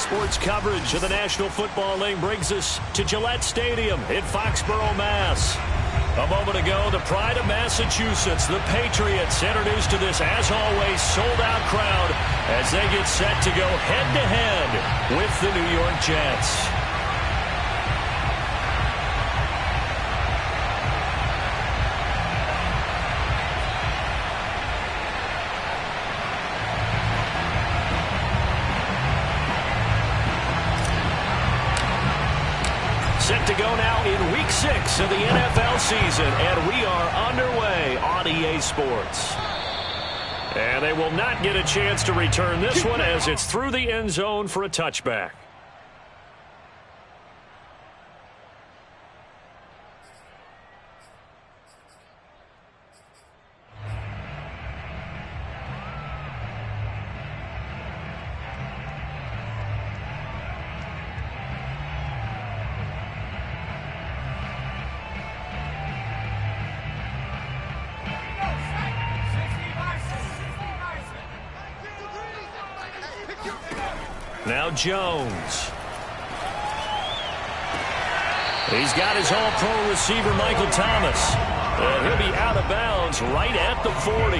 Sports coverage of the National Football League brings us to Gillette Stadium in Foxborough, Mass. A moment ago, the pride of Massachusetts, the Patriots, introduced to this, as always, sold-out crowd as they get set to go head-to-head with the New York Jets. Set to go now in Week 6 of the NFL season, and we are underway on EA Sports. And they will not get a chance to return this one as it's through the end zone for a touchback. Now Jones. He's got his all-pro receiver, Michael Thomas. And he'll be out of bounds right at the 40.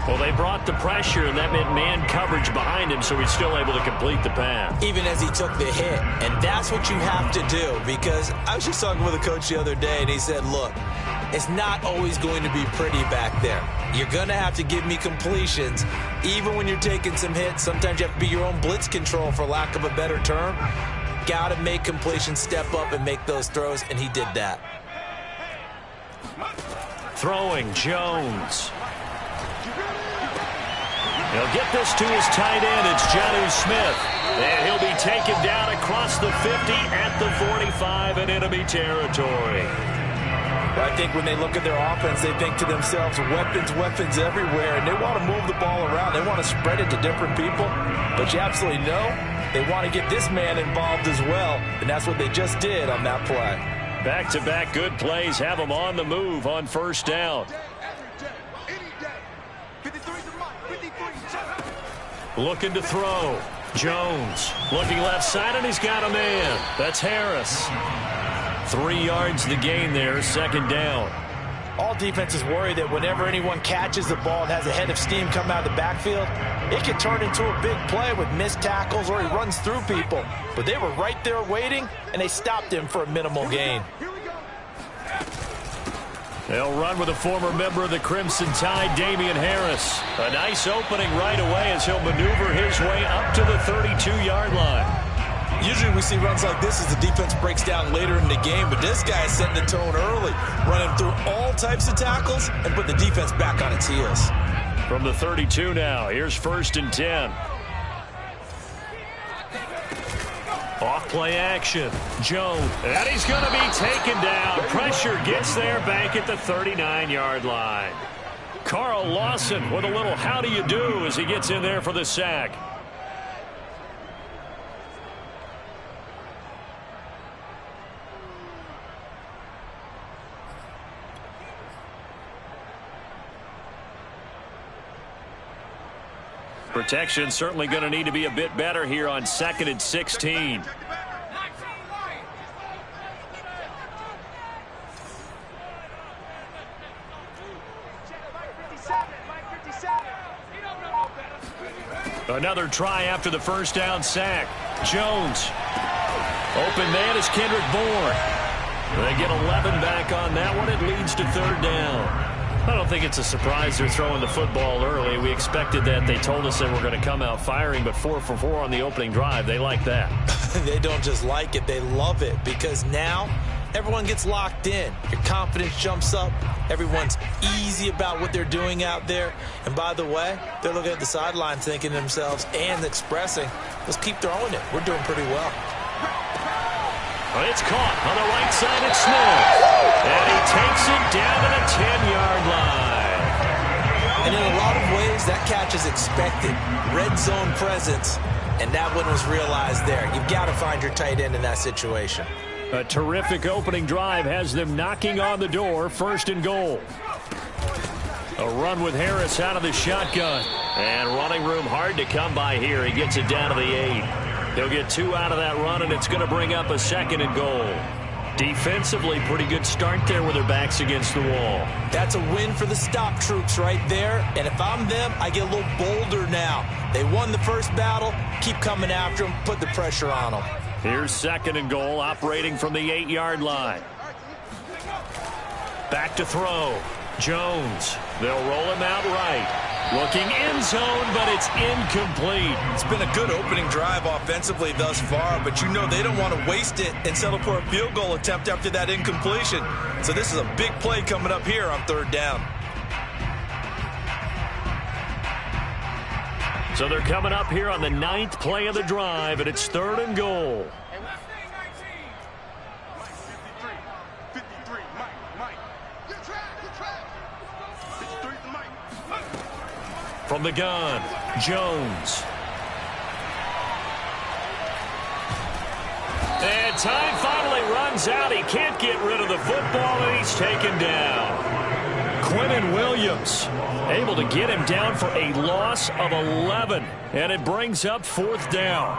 Well, they brought the pressure, and that meant man coverage behind him, so he's still able to complete the pass. Even as he took the hit. And that's what you have to do, because I was just talking with a coach the other day, and he said, look, it's not always going to be pretty back there. You're going to have to give me completions. Even when you're taking some hits, sometimes you have to be your own blitz control, for lack of a better term. Got to make completions, step up, and make those throws, and he did that. Throwing, Jones. He'll get this to his tight end. It's Jonnu Smith. And he'll be taken down across the 50 at the 45 in enemy territory. I think when they look at their offense, they think to themselves, weapons everywhere, and they want to move the ball around. They want to spread it to different people. But you absolutely know they want to get this man involved as well, and that's what they just did on that play. Back-to-back good plays have them on the move on first down. Looking to throw. Jones looking left side, and he's got a man. That's Harris. 3 yards the gain there, second down. All defenses worry that whenever anyone catches the ball and has a head of steam come out of the backfield, it can turn into a big play with missed tackles or he runs through people. But they were right there waiting, and they stopped him for a minimal gain. They'll run with a former member of the Crimson Tide, Damian Harris. A nice opening right away as he'll maneuver his way up to the 32-yard line. Usually we see runs like this as the defense breaks down later in the game, but this guy is setting the tone early, running through all types of tackles and put the defense back on its heels. From the 32 now, here's 1st and 10. Off play action. Jones, and he's going to be taken down. Pressure gets there back at the 39-yard line. Carl Lawson with a little how do you do as he gets in there for the sack. Protection certainly going to need to be a bit better here on 2nd and 16. Another try after the first down sack. Jones. Open man is Kendrick Bourne. They get 11 back on that one. It leads to 3rd down. I don't think it's a surprise they're throwing the football early. We expected that. They told us they were going to come out firing, but 4 for 4 on the opening drive. They like that. They don't just like it. They love it, because now everyone gets locked in. Your confidence jumps up. Everyone's easy about what they're doing out there. And by the way, they're looking at the sideline thinking to themselves and expressing, let's keep throwing it. We're doing pretty well. Well, it's caught on the right side. It's Smith. And he takes it down to the 10-yard line. And in a lot of ways, that catch is expected. Red zone presence, and that one was realized there. You've got to find your tight end in that situation. A terrific opening drive has them knocking on the door. 1st and goal. A run with Harris out of the shotgun. And running room hard to come by here. He gets it down to the 8. He'll get 2 out of that run, and it's going to bring up a 2nd and goal. Defensively, pretty good start there with their backs against the wall. That's a win for the stop troops right there. And if I'm them, I get a little bolder now. They won the first battle. Keep coming after them. Put the pressure on them. Here's 2nd and goal, operating from the 8-yard line. Back to throw. Jones. They'll roll him out right. Looking end zone, but it's incomplete. It's been a good opening drive offensively thus far, but you know they don't want to waste it and settle for a field goal attempt after that incompletion. So this is a big play coming up here on 3rd down. So they're coming up here on the 9th play of the drive, and it's 3rd and goal. From the gun, Jones. And time finally runs out. He can't get rid of the football, and he's taken down. Quinnen Williams able to get him down for a loss of 11, and it brings up 4th down.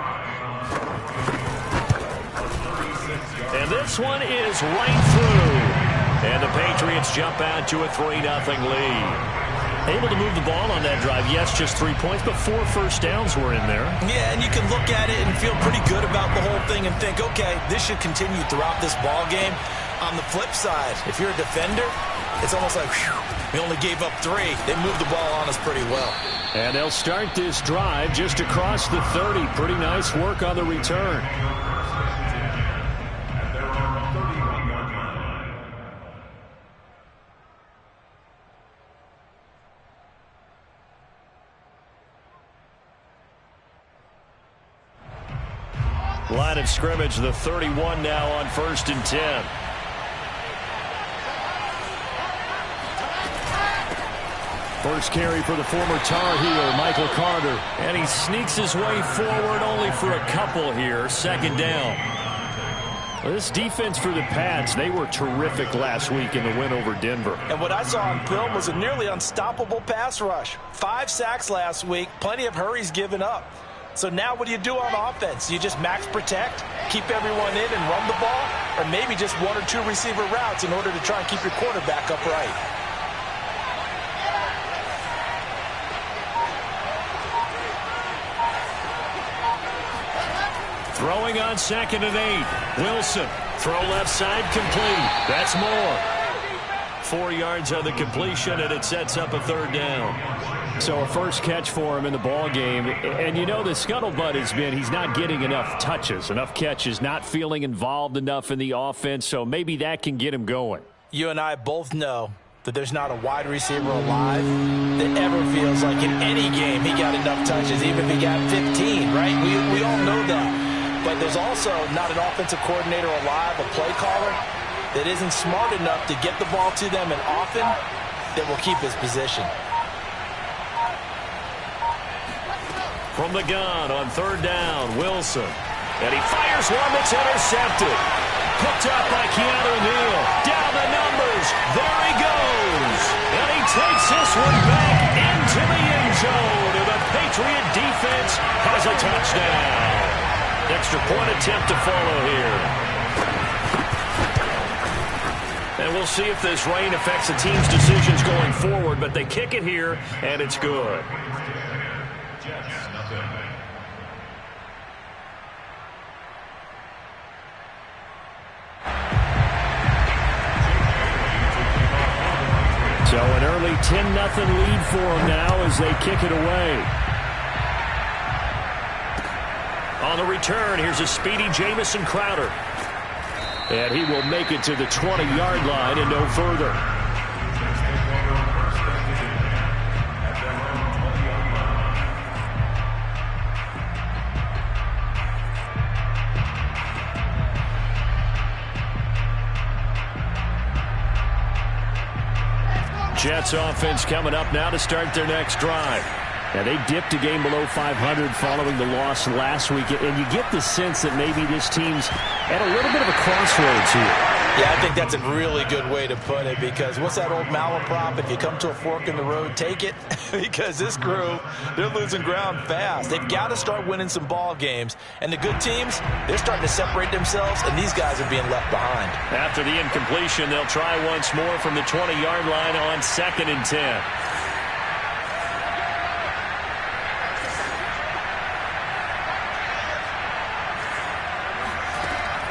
And this one is right through. And the Patriots jump out to a 3-0 lead. Able to move the ball on that drive. Yes, just 3 points, but 4 first downs were in there. Yeah, and you can look at it and feel pretty good about the whole thing and think, okay, this should continue throughout this ball game. On the flip side, if you're a defender, it's almost like, whew, we only gave up 3. They moved the ball on us pretty well. And they'll start this drive just across the 30. Pretty nice work on the return. Line of scrimmage, the 31 now on 1st and 10. First carry for the former Tar Heel, Michael Carter. And he sneaks his way forward only for a couple here. 2nd down. Well, this defense for the Pats, they were terrific last week in the win over Denver. And what I saw on film was a nearly unstoppable pass rush. 5 sacks last week, plenty of hurries given up. So now what do you do on offense? You just max protect, keep everyone in and run the ball, or maybe just 1 or 2 receiver routes in order to try and keep your quarterback upright. Throwing on 2nd and 8. Wilson. Throw left side complete. That's more. 4 yards on the completion, and it sets up a 3rd down. So a first catch for him in the ball game. And you know the scuttlebutt has been he's not getting enough touches, enough catches, not feeling involved enough in the offense. So maybe that can get him going. You and I both know that there's not a wide receiver alive that ever feels like in any game he got enough touches, even if he got 15, right? We all know that. But there's also not an offensive coordinator alive, a play caller, that isn't smart enough to get the ball to them and often that will keep his position. From the gun on 3rd down, Wilson. And he fires one that's intercepted. Picked up by Keanu Neal. Down the numbers. There he goes. And he takes this one back into the end zone. And the Patriot defense has a touchdown. Extra point attempt to follow here. And we'll see if this rain affects the team's decisions going forward, but they kick it here, and it's good. So an early 10-0 lead for them now as they kick it away. On the return, here's a speedy Jamison Crowder. And he will make it to the 20-yard line and no further. Jets offense coming up now to start their next drive. Now, they dipped a game below 500 following the loss last week, and you get the sense that maybe this team's at a little bit of a crossroads here. Yeah, I think that's a really good way to put it, because what's that old malaprop? If you come to a fork in the road, take it. Because this crew, they're losing ground fast. They've got to start winning some ball games. And the good teams, they're starting to separate themselves, and these guys are being left behind. After the incompletion, they'll try once more from the 20-yard line on 2nd and 10.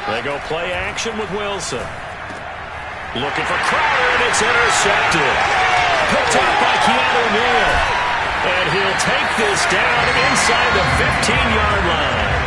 They go play action with Wilson. Looking for Crowder, and it's intercepted. Picked up by Keanu Neal. And he'll take this down inside the 15-yard line.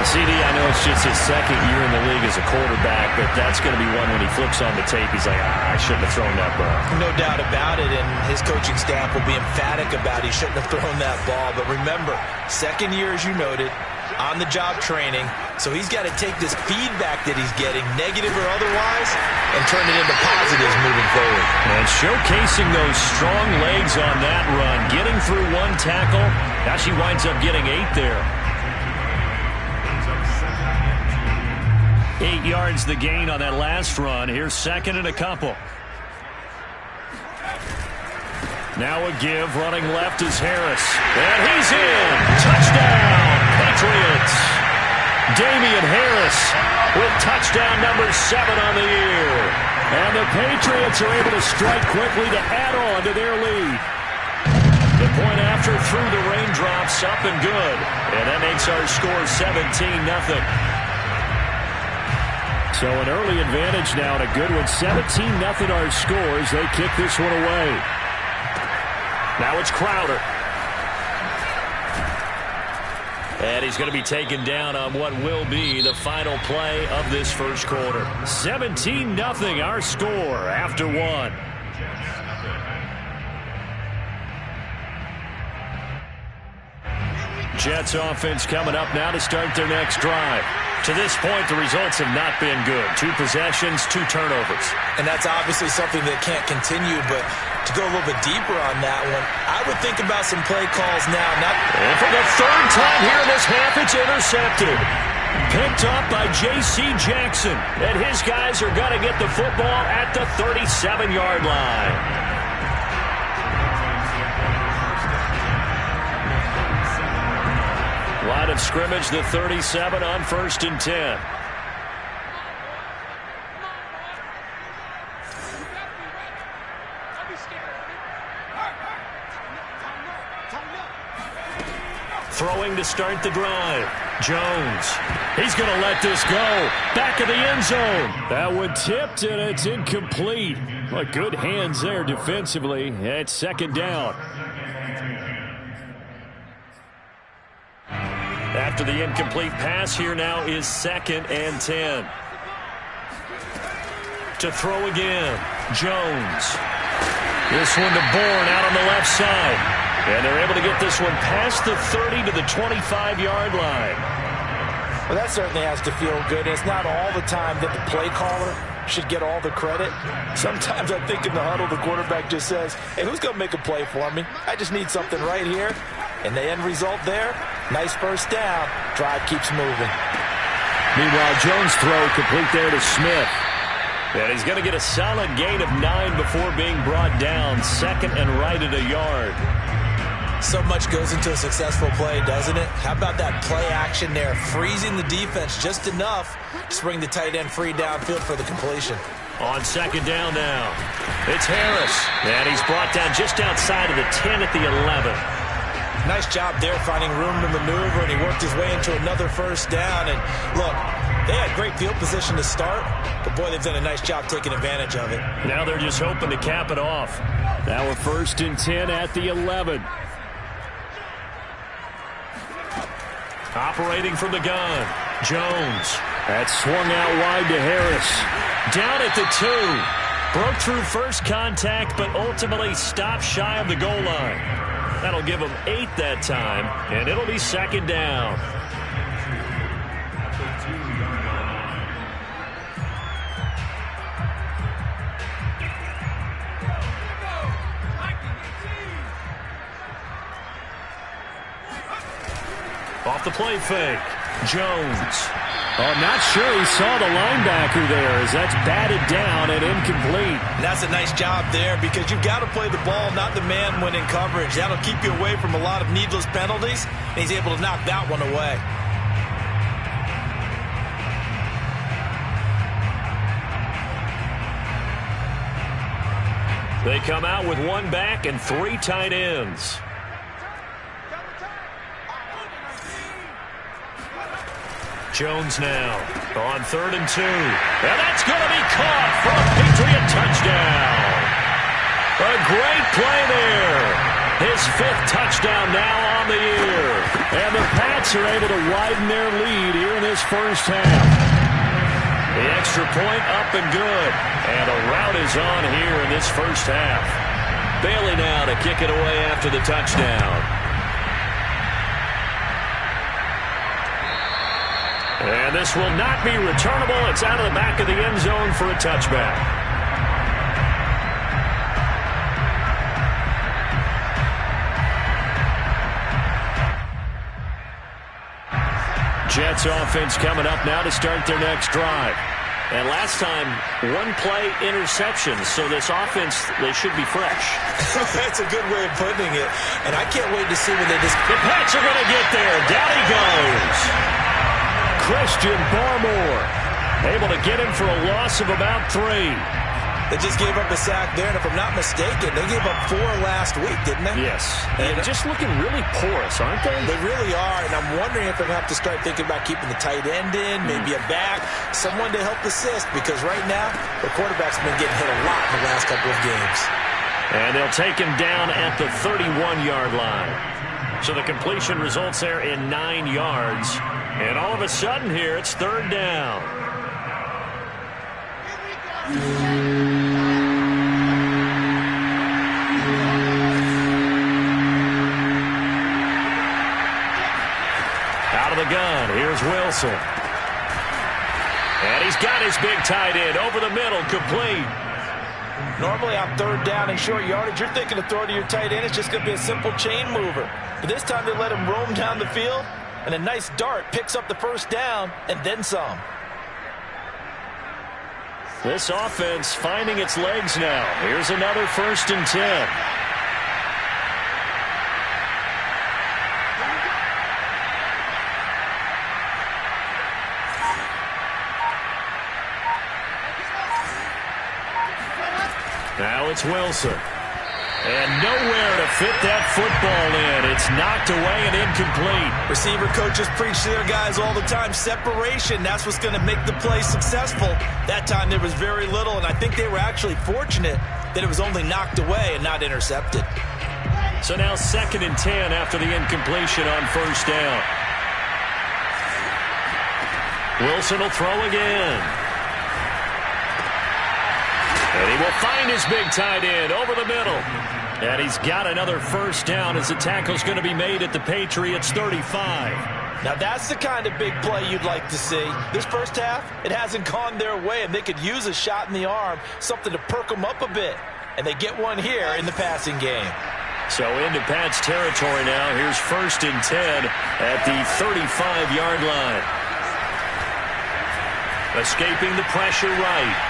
CD, I know it's just his second year in the league as a quarterback, but that's going to be one when he flips on the tape, he's like, I shouldn't have thrown that ball. No doubt about it, and his coaching staff will be emphatic about he shouldn't have thrown that ball. But remember, second year, as you noted, on-the-job training, so he's got to take this feedback that he's getting, negative or otherwise, and turn it into positives moving forward. And showcasing those strong legs on that run, getting through one tackle, now she winds up getting 8 there. 8 yards the gain on that last run. Here's 2nd and a couple. Now a give, running left is Harris. And he's in! Touchdown, Patriots! Damian Harris with touchdown number 7 on the year. And the Patriots are able to strike quickly to add on to their lead. The point after through the raindrops, up and good. And that makes our score 17-0. So an early advantage now and a good one. 17-0 our scores. They kick this one away. Now it's Crowder. And he's going to be taken down on what will be the final play of this first quarter. 17-0 our score after 1. Jets offense coming up now to start their next drive. To this point, the results have not been good. 2 possessions, 2 turnovers. And that's obviously something that can't continue, but to go a little bit deeper on that one, I would think about some play calls now. And for the 3rd time here in this half, it's intercepted. Picked up by J.C. Jackson. And his guys are going to get the football at the 37-yard line. Line of scrimmage, the 37 on 1st and 10. Throwing to start the drive. Jones. He's going to let this go. Back of the end zone. That one tipped, and it's incomplete. Well, good hands there defensively. It's 2nd down. After the incomplete pass, here now is 2nd and 10. To throw again, Jones. This one to Bourne out on the left side. And they're able to get this one past the 30 to the 25-yard line. Well, that certainly has to feel good. It's not all the time that the play caller should get all the credit. Sometimes I think in the huddle, the quarterback just says, hey, who's going to make a play for me? I just need something right here. And the end result there, nice first down. Drive keeps moving. Meanwhile, Jones' throw complete there to Smith. And he's going to get a solid gain of 9 before being brought down. 2nd and right at a yard. So much goes into a successful play, doesn't it? How about that play action there? Freezing the defense just enough to bring the tight end free downfield for the completion. On 2nd down now, it's Harris. And he's brought down just outside of the 10 at the 11. Nice job there finding room to maneuver, and he worked his way into another first down. And look, they had great field position to start, but boy, they've done a nice job taking advantage of it. Now they're just hoping to cap it off. Now we're 1st and 10 at the 11. Operating from the gun, Jones. That swung out wide to Harris. Down at the 2. Broke through first contact, but ultimately stopped shy of the goal line. That'll give them 8 that time, and it'll be 2nd down. Off the play fake. Jones. Oh, not sure he saw the linebacker there as that's batted down and incomplete. And that's a nice job there because you've got to play the ball, not the man when in coverage. That'll keep you away from a lot of needless penalties, and he's able to knock that one away. They come out with one back and 3 tight ends. Jones now on 3rd and 2. And that's going to be caught for a Patriot touchdown. A great play there. His 5th touchdown now on the year. And the Pats are able to widen their lead here in this first half. The extra point up and good. And a rout is on here in this first half. Bailey now to kick it away after the touchdown. And this will not be returnable. It's out of the back of the end zone for a touchback. Jets offense coming up now to start their next drive. And last time, 1-play interception. So this offense, they should be fresh. That's a good way of putting it. And I can't wait to see when they just... The Pats are going to get there. Down he goes. Christian Barmore able to get him for a loss of about 3. They just gave up a sack there, and if I'm not mistaken, they gave up 4 last week, didn't they? Yes. And just looking really porous, aren't they? They really are, and I'm wondering if they'll have to start thinking about keeping the tight end in, maybe a back, someone to help assist, because right now, the quarterback's been getting hit a lot in the last couple of games. And they'll take him down at the 31-yard line. So the completion results there in 9 yards. And all of a sudden here, it's 3rd down. Out of the gun, here's Wilson. And he's got his big tight end over the middle, complete. Normally on 3rd down and short yardage, you're thinking to throw to your tight end. It's just going to be a simple chain mover. But this time they let him roam down the field. And a nice dart picks up the 1st down and then some. This offense finding its legs now. Here's another 1st and 10. Now it's Wilson. And nowhere to fit that football in. It's knocked away and incomplete. Receiver coaches preach to their guys all the time. Separation, that's what's going to make the play successful. That time there was very little, and I think they were actually fortunate that it was only knocked away and not intercepted. So now 2nd and 10 after the incompletion on 1st down. Wilson will throw again. And he will find his big tight end over the middle. And he's got another 1st down as the tackle's going to be made at the Patriots 35. Now that's the kind of big play you'd like to see. This first half, it hasn't gone their way, and they could use a shot in the arm, something to perk them up a bit. And they get one here in the passing game. So into Pat's territory now. Here's 1st and 10 at the 35-yard line. Escaping the pressure right.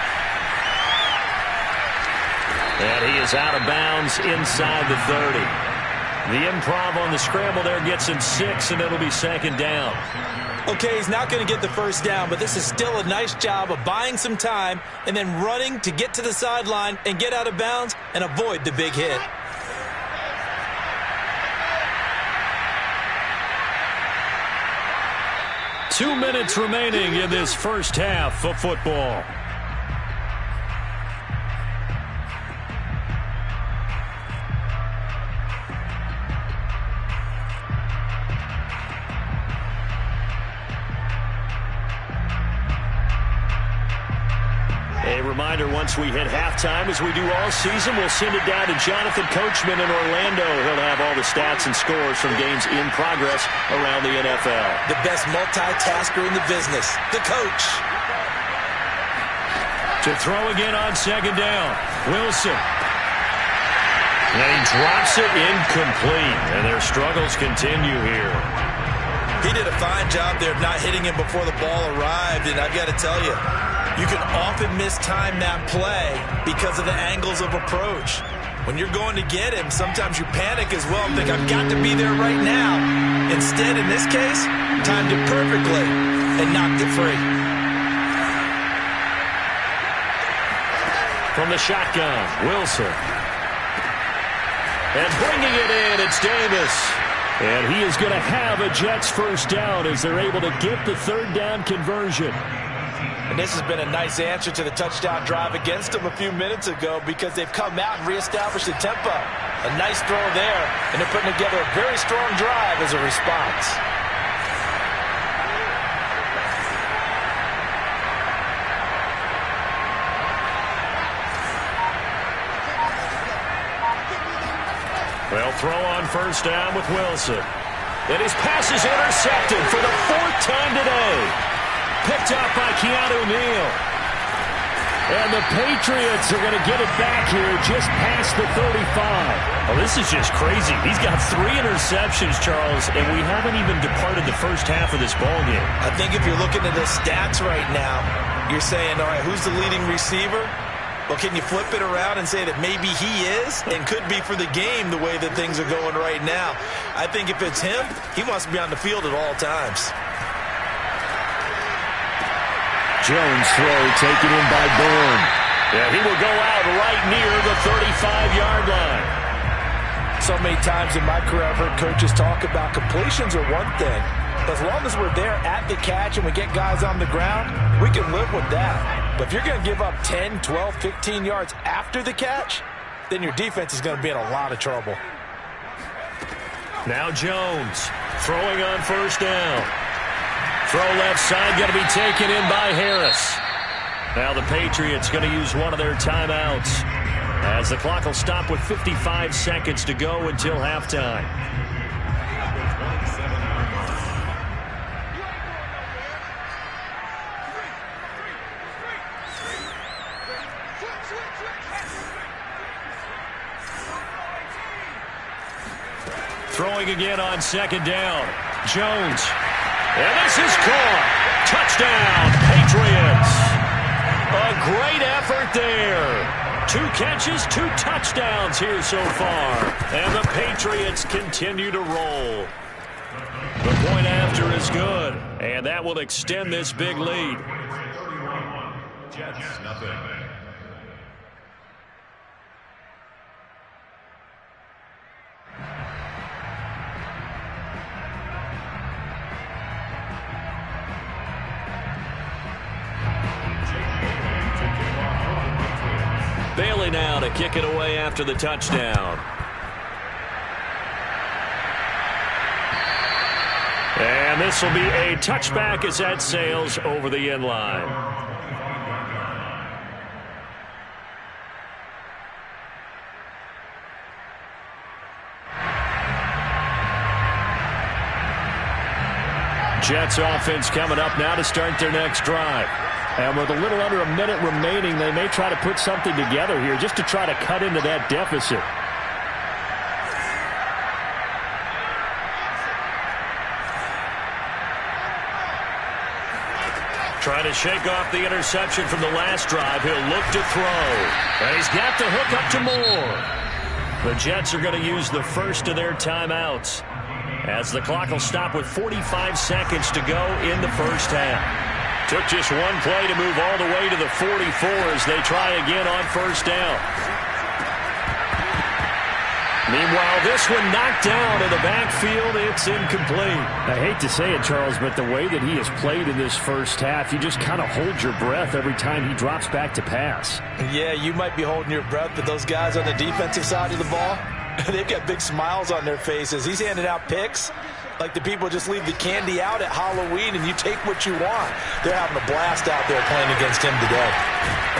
And he is out of bounds inside the 30. The improv on the scramble there gets him 6, and it'll be 2nd down. Okay, he's not going to get the 1st down, but this is still a nice job of buying some time and then running to get to the sideline and get out of bounds and avoid the big hit. Two minutes remaining in this first half of football. A reminder, once we hit halftime, as we do all season, we'll send it down to Jonathan Coachman in Orlando. He'll have all the stats and scores from games in progress around the NFL. The best multitasker in the business, the coach. To throw again on 2nd down, Wilson. And he drops it incomplete, and their struggles continue here. He did a fine job there of not hitting him before the ball arrived, and I've got to tell you, you can often mistime that play because of the angles of approach. When you're going to get him, sometimes you panic as well and think, I've got to be there right now. Instead, in this case, timed it perfectly and knocked it free. From the shotgun, Wilson. And bringing it in, it's Davis. And he is going to have a Jets first down as they're able to get the third down conversion. And this has been a nice answer to the touchdown drive against them a few minutes ago because they've come out and reestablished the tempo. A nice throw there, and they're putting together a very strong drive as a response. Well, throw on first down with Wilson. And his pass is intercepted for the fourth time today. Picked up by Keanu Neal. And the Patriots are going to get it back here just past the 35. Oh, this is just crazy. He's got 3 interceptions, Charles, and we haven't even departed the first half of this ballgame. I think if you're looking at the stats right now, you're saying, all right, who's the leading receiver? Well, can you flip it around and say that maybe he is and could be for the game the way that things are going right now? I think if it's him, he wants to be on the field at all times. Jones throw taken in by Bourne. Yeah, he will go out right near the 35-yard line. So many times in my career I've heard coaches talk about completions are one thing. As long as we're there at the catch and we get guys on the ground, we can live with that. But if you're going to give up 10, 12, 15 yards after the catch, then your defense is going to be in a lot of trouble. Now Jones throwing on first down. Throw left side, going to be taken in by Harris. Now the Patriots going to use one of their timeouts as the clock will stop with 55 seconds to go until halftime. Throwing again on second down. Jones. And this is caught. Touchdown, Patriots. A great effort there. 2 catches, 2 touchdowns here so far. And the Patriots continue to roll. The point after is good. And that will extend this big lead. Jets, nothing. Bailey now to kick it away after the touchdown. And this will be a touchback as that sails over the end line. Jets offense coming up now to start their next drive. And with a little under a minute remaining, they may try to put something together here just to try to cut into that deficit. Trying to shake off the interception from the last drive. He'll look to throw. And he's got the hook up to Moore. The Jets are going to use the first of their timeouts as the clock will stop with 45 seconds to go in the first half. Took just one play to move all the way to the 44 as they try again on first down. Meanwhile, this one knocked down in the backfield. It's incomplete. I hate to say it, Charles, but the way that he has played in this first half, you just kind of hold your breath every time he drops back to pass. Yeah, you might be holding your breath, but those guys on the defensive side of the ball, they've got big smiles on their faces. He's handing out picks like the people just leave the candy out at Halloween and you take what you want. They're having a blast out there playing against him today.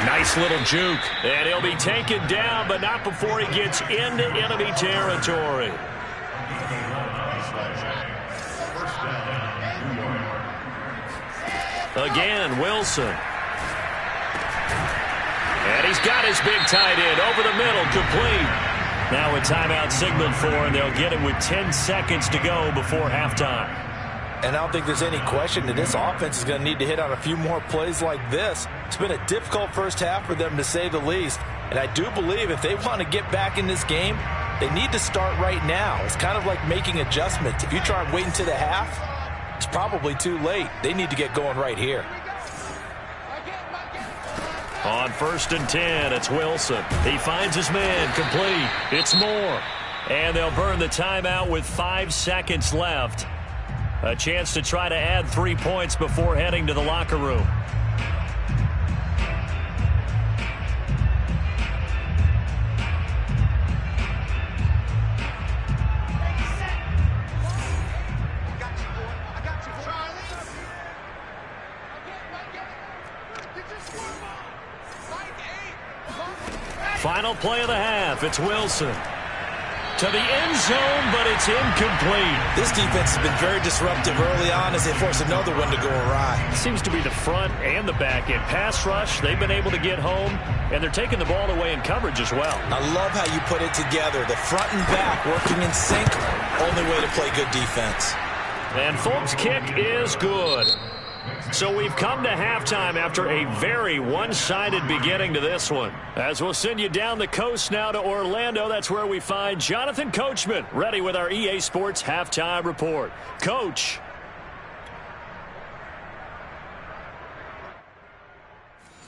A nice little juke. And he'll be taken down, but not before he gets into enemy territory. Again, Wilson. And he's got his big tight end over the middle, complete. Now a timeout signaled for, and they'll get it with 10 seconds to go before halftime. And I don't think there's any question that this offense is going to need to hit on a few more plays like this. It's been a difficult first half for them, to say the least. And I do believe if they want to get back in this game, they need to start right now. It's kind of like making adjustments. If you try and wait until the half, it's probably too late. They need to get going right here. On 1st and 10, it's Wilson. He finds his man, complete. It's Moore. And they'll burn the timeout with 5 seconds left. A chance to try to add 3 points before heading to the locker room. Final play of the half. It's Wilson. To the end zone, but it's incomplete. This defense has been very disruptive early on as they force another one to go awry. Seems to be the front and the back end. Pass rush, they've been able to get home, and they're taking the ball away in coverage as well. I love how you put it together. The front and back working in sync. Only way to play good defense. And Folk's kick is good. So we've come to halftime after a very one-sided beginning to this one. As we'll send you down the coast now to Orlando, that's where we find Jonathan Coachman ready with our EA Sports Halftime Report. Coach.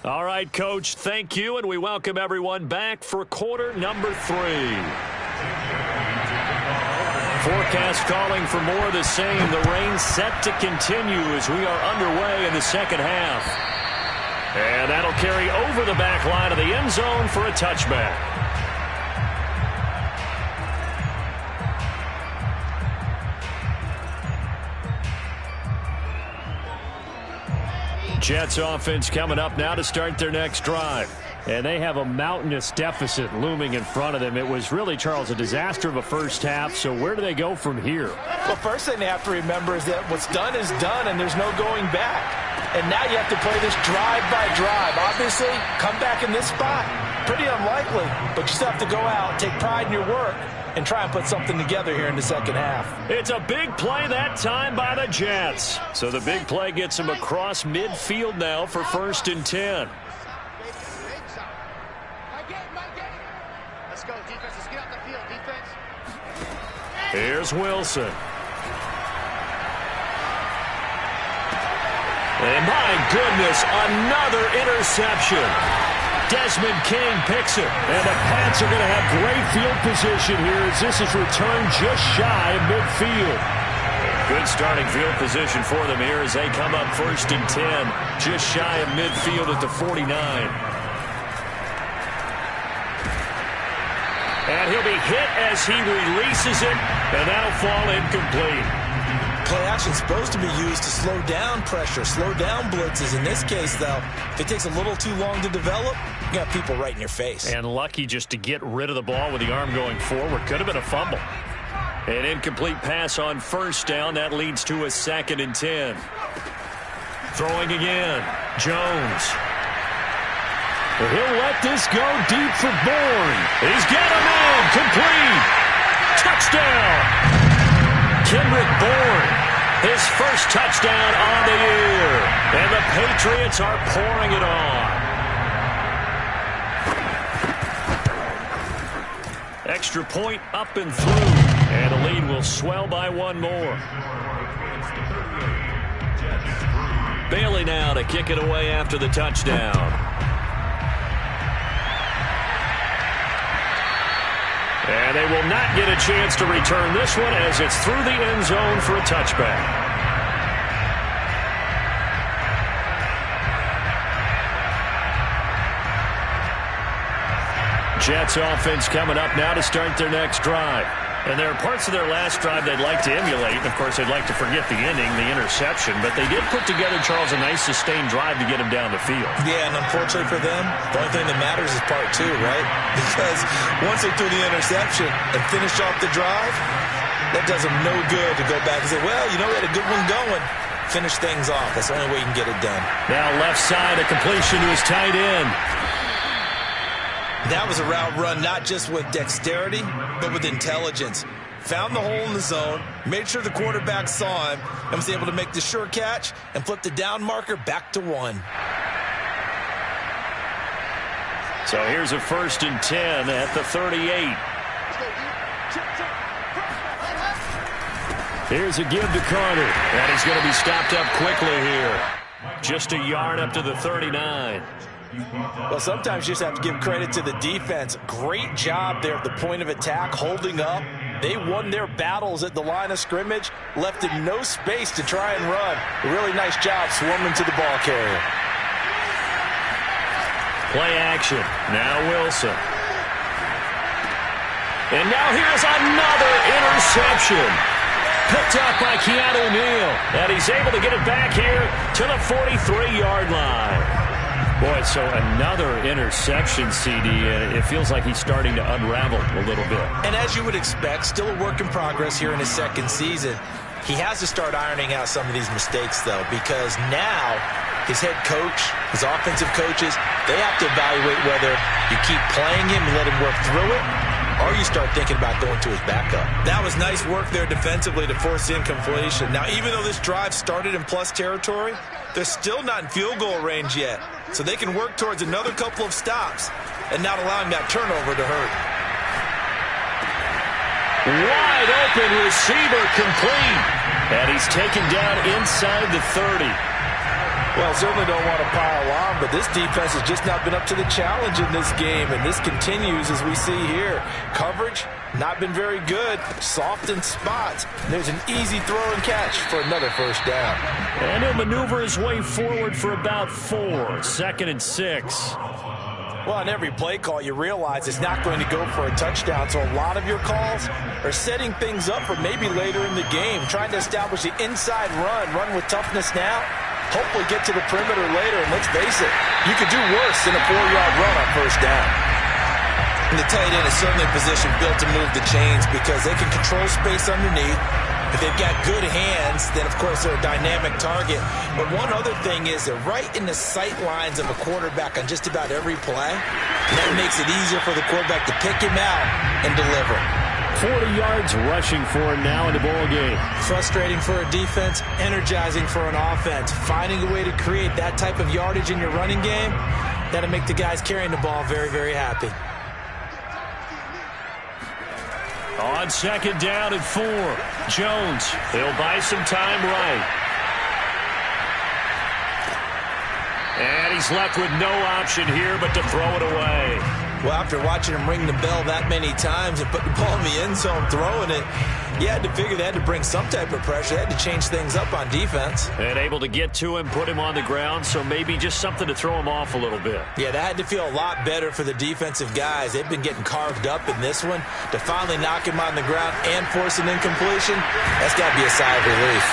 All right, Coach, thank you, and we welcome everyone back for quarter number 3. Forecast calling for more of the same. The rain set to continue as we are underway in the second half. And that'll carry over the back line of the end zone for a touchback. Jets offense coming up now to start their next drive. And they have a mountainous deficit looming in front of them. It was really, Charles, a disaster of a first half. So where do they go from here? Well, first thing they have to remember is that what's done is done, and there's no going back. And now you have to play this drive by drive. Obviously, come back in this spot. Pretty unlikely, but you still have to go out, take pride in your work, and try and put something together here in the second half. It's a big play that time by the Jets. So the big play gets them across midfield now for 1st and 10. Here's Wilson. And my goodness, another interception. Desmond King picks it. And the Pats are going to have great field position here as this is returned just shy of midfield. Good starting field position for them here as they come up 1st and 10. Just shy of midfield at the 49. And he'll be hit as he releases it, and that'll fall incomplete. Play action is supposed to be used to slow down pressure, slow down blitzes. In this case, though, if it takes a little too long to develop, you got people right in your face. And lucky just to get rid of the ball with the arm going forward. Could have been a fumble. An incomplete pass on 1st down. That leads to a 2nd and 10. Throwing again. Jones. He'll let this go deep for Bourne. He's got a man. Complete. Touchdown. Kendrick Bourne. His first touchdown on the year. And the Patriots are pouring it on. Extra point up and through. And the lead will swell by 1 more. Bailey now to kick it away after the touchdown. And they will not get a chance to return this one as it's through the end zone for a touchback. Jets offense coming up now to start their next drive. And there are parts of their last drive they'd like to emulate. And, of course, they'd like to forget the ending, the interception. But they did put together, Charles, a nice sustained drive to get him down the field. Yeah, and unfortunately for them, the only thing that matters is part 2, right? Because once they threw the interception and finished off the drive, that does them no good to go back and say, well, you know, we had a good one going. Finish things off. That's the only way you can get it done. Now left side, a completion to his tight end. That was a route run not just with dexterity, but with intelligence. found the hole in the zone, made sure the quarterback saw him, and was able to make the sure catch and flip the down marker back to 1. So here's a 1st and 10 at the 38. Here's a give to Carter. And he's going to be stopped up quickly here. Just a yard up to the 39. Well, sometimes you just have to give credit to the defense. Great job there at the point of attack, holding up. They won their battles at the line of scrimmage, left him no space to try and run. A really nice job swarming to the ball carrier. Play action. Now Wilson. And now here's another interception. Picked up by Keanu Neal. And he's able to get it back here to the 43-yard line. Boy, so another interception, CD. It feels like he's starting to unravel a little bit. And as you would expect, still a work in progress here in his second season. He has to start ironing out some of these mistakes, though, because now his head coach, his offensive coaches, they have to evaluate whether you keep playing him and let him work through it, or you start thinking about going to his backup. That was nice work there defensively to force incompletion. Now, even though this drive started in plus territory, they're still not in field goal range yet. So they can work towards another couple of stops and not allowing that turnover to hurt. Wide open receiver complete. And he's taken down inside the 30. Well, certainly don't want to pile on, but this defense has just not been up to the challenge in this game, and this continues as we see here. Coverage, not been very good. Soft in spots. There's an easy throw and catch for another first down. And he'll maneuver his way forward for about 4. 2nd and 6. Well, on every play call, you realize it's not going to go for a touchdown, so a lot of your calls are setting things up for maybe later in the game, trying to establish the inside run with toughness now. Hopefully get to the perimeter later, and let's face it, you could do worse than a 4-yard run on first down. And the tight end is certainly a position built to move the chains because they can control space underneath. If they've got good hands, then, of course, they're a dynamic target. But one other thing is they're right in the sight lines of a quarterback on just about every play. And that makes it easier for the quarterback to pick him out and deliver. 40 yards rushing for him now in the ball game. Frustrating for a defense, energizing for an offense. Finding a way to create that type of yardage in your running game, that'll make the guys carrying the ball very, very happy. On 2nd down and 4, Jones. He'll buy some time right. And he's left with no option here but to throw it away. Well, after watching him ring the bell that many times and put the ball in the end zone throwing it, you had to figure they had to bring some type of pressure. They had to change things up on defense. And able to get to him, put him on the ground, so maybe just something to throw him off a little bit. Yeah, that had to feel a lot better for the defensive guys. They've been getting carved up in this one. To finally knock him on the ground and force an incompletion, that's got to be a sigh of relief.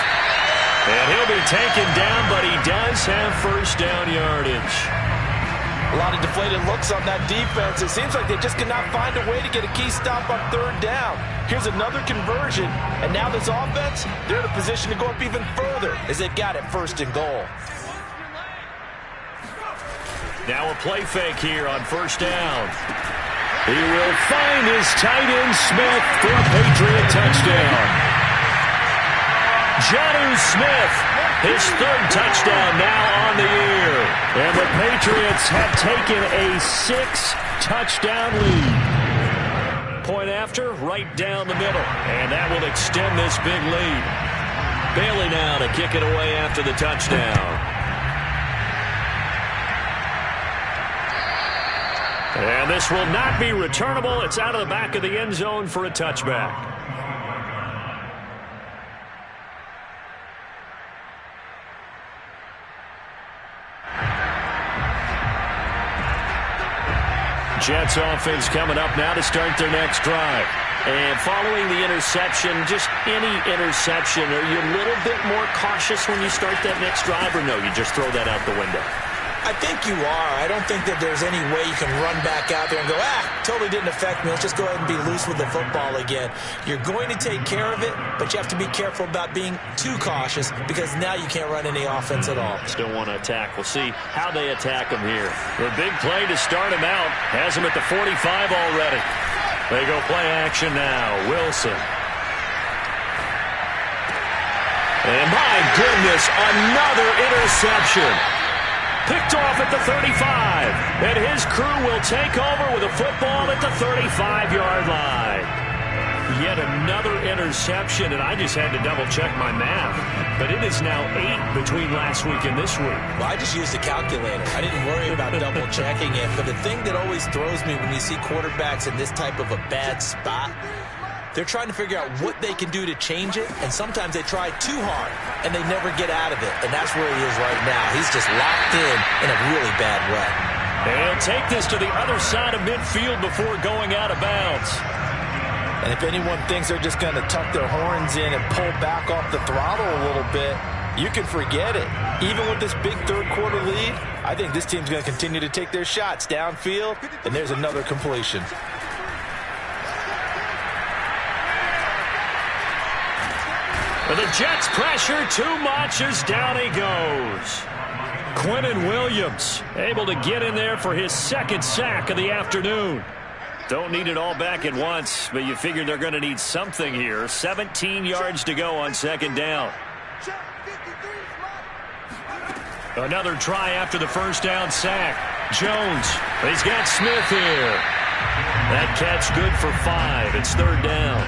And he'll be taken down, but he does have first down yardage. A lot of deflated looks on that defense. It seems like they just cannot find a way to get a key stop on 3rd down. Here's another conversion, and now this offense, they're in a position to go up even further as they've got it 1st and goal. Now a play fake here on 1st down. He will find his tight end Smith for a Patriot touchdown. Jonnu Smith, his 3rd touchdown now on the year. And the Patriots have taken a 6-touchdown lead. Point after, right down the middle. And that will extend this big lead. Bailey now to kick it away after the touchdown. And this will not be returnable. It's out of the back of the end zone for a touchback. Jets offense coming up now to start their next drive. And following the interception, just any interception, are you a little bit more cautious when you start that next drive, or no, you just throw that out the window? I think you are. I don't think that there's any way you can run back out there and go, totally didn't affect me. Let's just go ahead and be loose with the football again. You're going to take care of it, but you have to be careful about being too cautious because now you can't run any offense at all. Still want to attack. We'll see how they attack him here. The big play to start him out has him at the 45 already. They go play action now. Wilson. And my goodness, another interception. Picked off at the 35. And his crew will take over with a football at the 35-yard line. Yet another interception, and I just had to double-check my math. But it is now 8 between last week and this week. Well, I just used a calculator. I didn't worry about double-checking it. But the thing that always throws me when you see quarterbacks in this type of a bad spot, they're trying to figure out what they can do to change it, and sometimes they try too hard, and they never get out of it. And that's where he is right now. He's just locked in a really bad way. And he'll take this to the other side of midfield before going out of bounds. And if anyone thinks they're just going to tuck their horns in and pull back off the throttle a little bit, you can forget it. Even with this big third-quarter lead, I think this team's going to continue to take their shots downfield, and there's another completion. But the Jets pressure too much as down he goes. Quinnen Williams able to get in there for his second sack of the afternoon. Don't need it all back at once, but you figure they're going to need something here. 17 yards to go on second down. Another try after the first down sack. Jones, he's got Smith here. That catch good for 5. It's third down.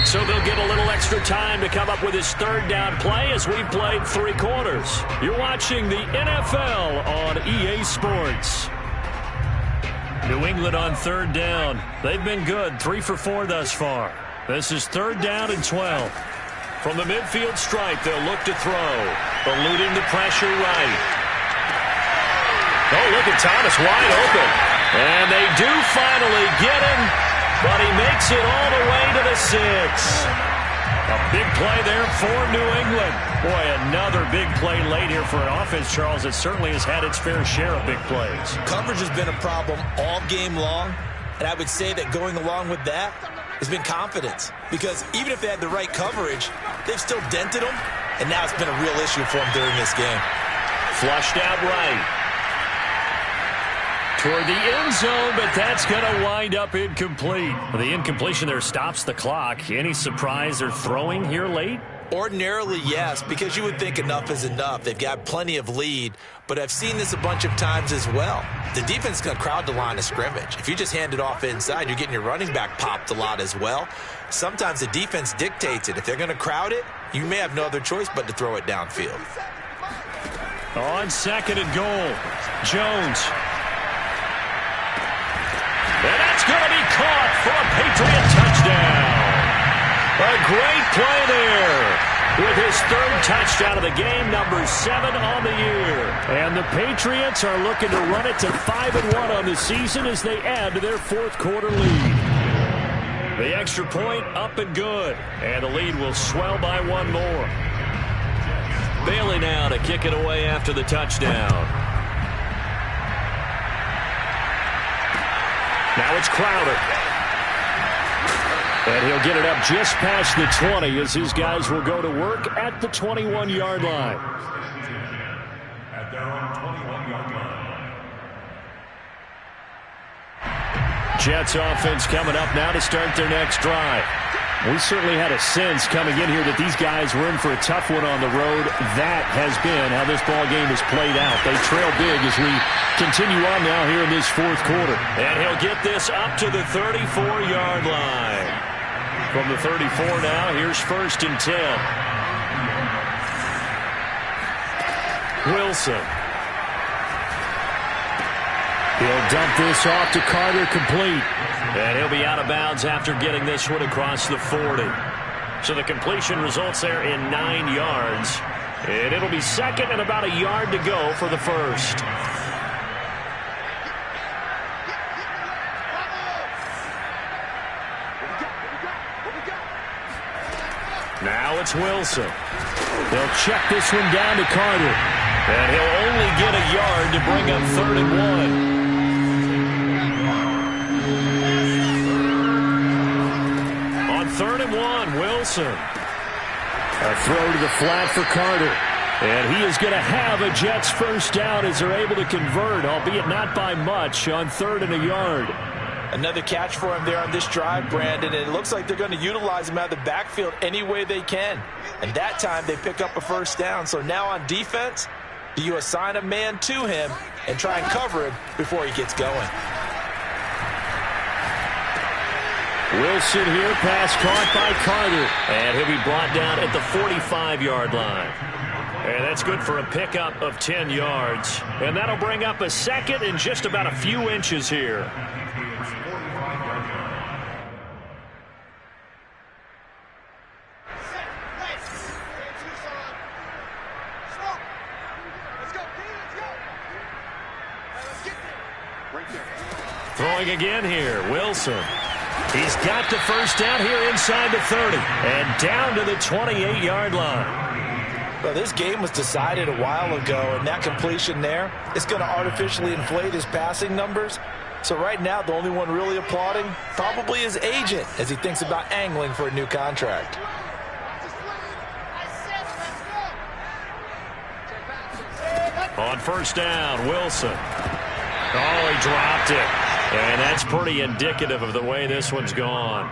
So they'll get a little extra time to come up with his third down play as we've played 3 quarters. You're watching the NFL on EA Sports. New England on third down. They've been good, 3 for 4 thus far. This is third down and 12. From the midfield stripe, they'll look to throw. Eluding the pressure right. Oh, look at Thomas wide open. And they do finally get him. But he makes it all the way to the 6. A big play there for New England. Boy, another big play late here for an offense, Charles, that certainly has had its fair share of big plays. Coverage has been a problem all game long, and I would say that going along with that has been confidence. Because even if they had the right coverage, they've still dented them, and now it's been a real issue for them during this game. Flushed out right. Toward the end zone, but that's going to wind up incomplete. The incompletion there stops the clock. Any surprise they're throwing here late? Ordinarily, yes, because you would think enough is enough. They've got plenty of lead, but I've seen this a bunch of times as well. The defense is going to crowd the line of scrimmage. If you just hand it off inside, you're getting your running back popped a lot as well. Sometimes the defense dictates it. If they're going to crowd it, you may have no other choice but to throw it downfield. On second and goal, Jones. And that's going to be caught for a Patriot touchdown. A great play there with his third touchdown of the game, number 7 on the year. And the Patriots are looking to run it to 5-1 on the season as they add to their fourth-quarter lead. The extra point up and good, and the lead will swell by 1 more. Bailey now to kick it away after the touchdown. Now it's Crowder. And he'll get it up just past the 20 as his guys will go to work at the 21-yard line. At their own 21-yard line. Jets offense coming up now to start their next drive. We certainly had a sense coming in here that these guys were in for a tough one on the road. That has been how this ball game has played out. They trail big as we continue on now here in this fourth quarter. And he'll get this up to the 34-yard line. From the 34 now, here's 1st and 10. Wilson. He'll dump this off to Carter, complete. And he'll be out of bounds after getting this one across the 40. So the completion results there in 9 yards. And it'll be second and about a yard to go for the first. Now it's Wilson. They'll check this one down to Carter. And he'll only get a yard to bring up 3rd and 1. On 3rd and 1, Wilson. A throw to the flat for Carter. And he is going to have a Jets first down as they're able to convert, albeit not by much, on 3rd and a yard. Another catch for him there on this drive, Brandon, and it looks like they're going to utilize him out of the backfield any way they can. And that time they pick up a first down. So now on defense, do you assign a man to him and try and cover him before he gets going? Wilson here, pass caught by Carter. And he'll be brought down at the 45-yard line. And that's good for a pickup of 10 yards. And that'll bring up a second and just about a few inches here. Throwing again here, Wilson. He's got the first down here inside the 30 and down to the 28-yard line. Well, this game was decided a while ago, and that completion there is going to artificially inflate his passing numbers. So right now, the only one really applauding probably his agent as he thinks about angling for a new contract. On first down, Wilson. Oh, he dropped it. And that's pretty indicative of the way this one's gone.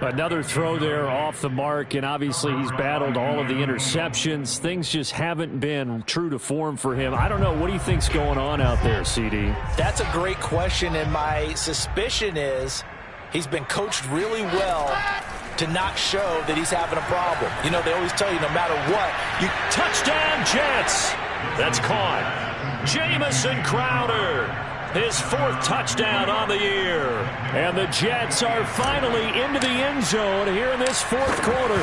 Another throw there off the mark, and obviously he's battled all of the interceptions. Things just haven't been true to form for him. I don't know. What do you think's going on out there, CD? That's a great question, and my suspicion is he's been coached really well to not show that he's having a problem. You know, they always tell you no matter what, you touchdown Jets. That's caught. Jamison Crowder. His fourth touchdown on the year. And the Jets are finally into the end zone here in this fourth quarter.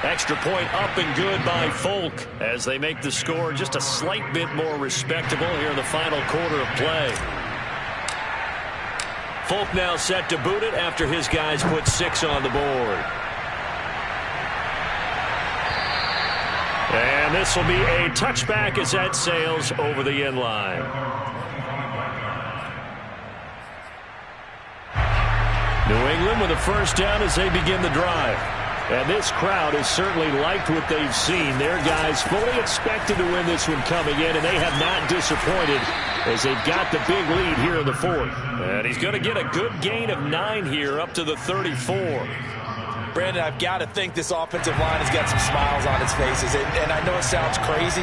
Extra point up and good by Folk as they make the score just a slight bit more respectable here in the final quarter of play. Folk now set to boot it after his guys put 6 on the board. And this will be a touchback as that sails over the end line. New England with a first down as they begin the drive. And this crowd has certainly liked what they've seen. Their guys fully expected to win this one coming in, and they have not disappointed as they've got the big lead here in the fourth. And he's going to get a good gain of 9 here up to the 34. Brandon, I've got to think this offensive line has got some smiles on its faces. And I know it sounds crazy,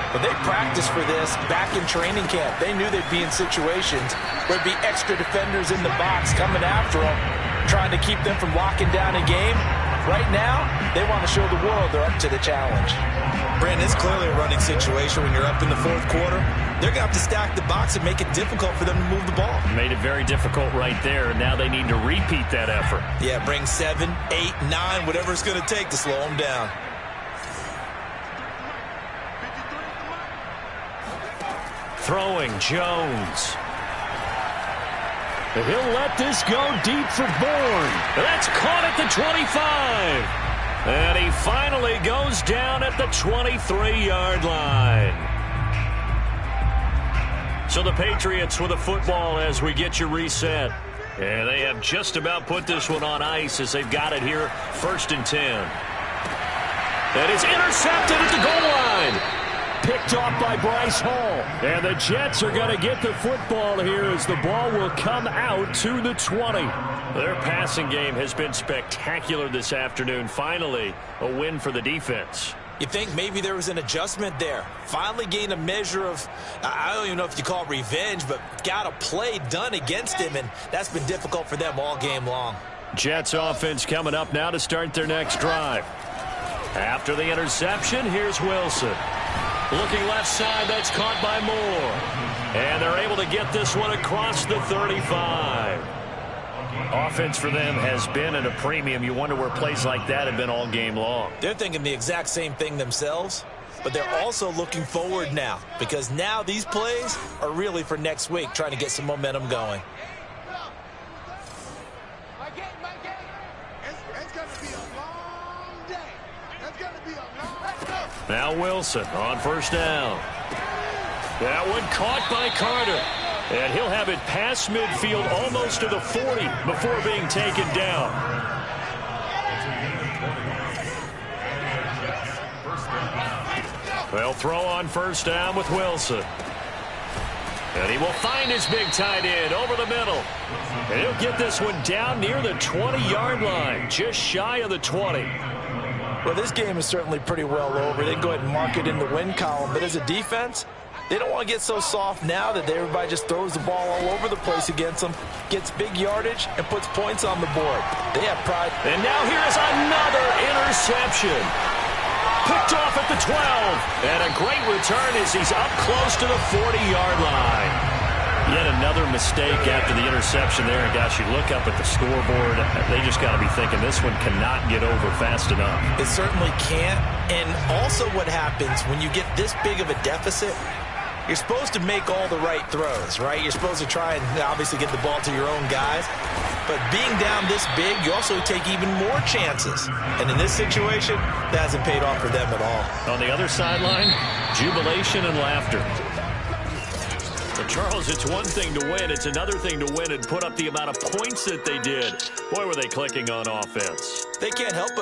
but they practiced for this back in training camp. They knew they'd be in situations where there'd be extra defenders in the box coming after them, trying to keep them from locking down a game. Right now, they want to show the world they're up to the challenge. Brandon, it's clearly a running situation when you're up in the fourth quarter. They're going to have to stack the box and make it difficult for them to move the ball. Made it very difficult right there, and now they need to repeat that effort. Yeah, bring 7, 8, 9, whatever it's going to take to slow them down. Throwing, Jones. He'll let this go deep for Bourne. That's caught at the 25. And he finally goes down at the 23-yard line. So the Patriots with a football as we get you reset. And they have just about put this one on ice as they've got it here, 1st and 10. And it's intercepted at the goal line. Picked off by Bryce Hall. And the Jets are going to get the football here as the ball will come out to the 20. Their passing game has been spectacular this afternoon. Finally, a win for the defense. You think maybe there was an adjustment there. Finally gained a measure of, I don't even know if you call it revenge, but got a play done against him, and that's been difficult for them all game long. Jets offense coming up now to start their next drive. After the interception, here's Wilson. Looking left side, that's caught by Moore. And they're able to get this one across the 35. Offense for them has been at a premium. You wonder where plays like that have been all game long. They're thinking the exact same thing themselves, but they're also looking forward now because now these plays are really for next week, trying to get some momentum going. Now Wilson on first down. That one caught by Carter. And he'll have it past midfield almost to the 40 before being taken down. They'll throw on first down with Wilson. And he will find his big tight end over the middle. And he'll get this one down near the 20-yard line, just shy of the 20. Well, this game is certainly pretty well over. They can go ahead and mark it in the win column. But as a defense, they don't want to get so soft now that everybody just throws the ball all over the place against them, gets big yardage, and puts points on the board. They have pride. And now here is another interception. Picked off at the 12. And a great return as he's up close to the 40-yard line. Yet another mistake after the interception there. And, gosh, you look up at the scoreboard, they just got to be thinking this one cannot get over fast enough. It certainly can't. And also what happens when you get this big of a deficit, you're supposed to make all the right throws, right? You're supposed to try and obviously get the ball to your own guys. But being down this big, you also take even more chances. And in this situation, that hasn't paid off for them at all. On the other sideline, jubilation and laughter. But Charles, it's one thing to win. It's another thing to win and put up the amount of points that they did. Boy, were they clicking on offense. They can't help but